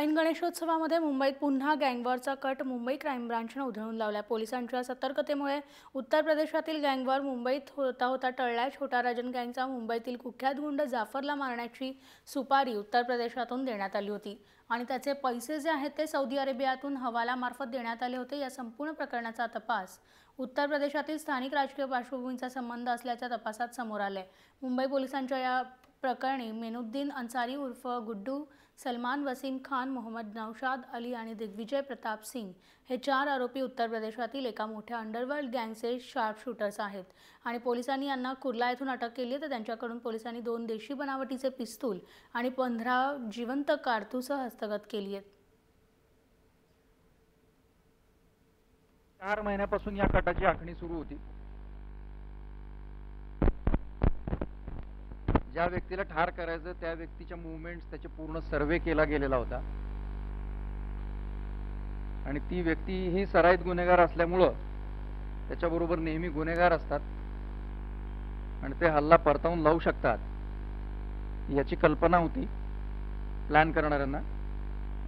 ऐन गणेशोत्सवामध्ये मुंबईत पुन्हा गँगवॉरचा कट मुंबई क्राईम ब्रांचने उधळून लावला। पोलिसांच्या सतर्कतेमुळे उत्तर प्रदेशातील गँगवॉर मुंबईत होता टळलाय। छोटा राजन गँगचा मुंबईतील कुख्यात गुंड जाफरला मारण्याची सुपारी उत्तर प्रदेशातून देण्यात आली होती आणि त्याचे पैसे जे आहेत ते सौदी अरेबियातून हवालामार्फत देण्यात आले होते। या संपूर्ण प्रकरणाचा तपास उत्तर प्रदेशातील स्थानिक राजकीय पार्श्वभूमीचा संबंध असल्याच्या तपासात समोर आले। मुंबई पोलिसांच्या या प्रकरणी मेनुद्दीन अन्सारी उर्फ गुड्डू, सलमान वसीम खान, मोहम्मद नौशाद अली आणि दिग्विजय प्रताप सिंग हे 4 आरोपी उत्तर प्रदेशातील एका मोठ्या अंडरवर्ल्ड गँगचे शार्प शूटर्स आहेत आणि पोलिसांनी यांना कुर्ला येथून अटक केली। तर त्यांच्याकडून पोलिसांनी 2 देशी बनावटीचे पिस्तूल आणि 15 जिवंत कारतूस हस्तगत केली आहेत। 4 महिन्यापासून या कटाची आखणी सुरू होती। ज्या व्यक्तीला ठार करायचं त्या व्यक्तीच्या मूवमेंट्स त्याचे पूर्ण सर्वे केला गेलेला होता आणि ती व्यक्ती ही सराईत गुन्हेगार असल्यामुळे त्याच्याबरोबर नेहमी गुन्हेगार असतात आणि ते हल्ला परतावून लावू शकतात याची कल्पना होती प्लॅन करणाऱ्यांना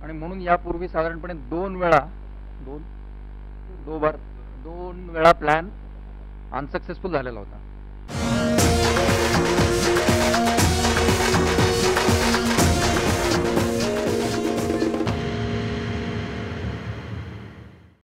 आणि म्हणून यापूर्वी साधारणपणे 2 वेळा प्लॅन अनसक्सेसफुल झालेला होता।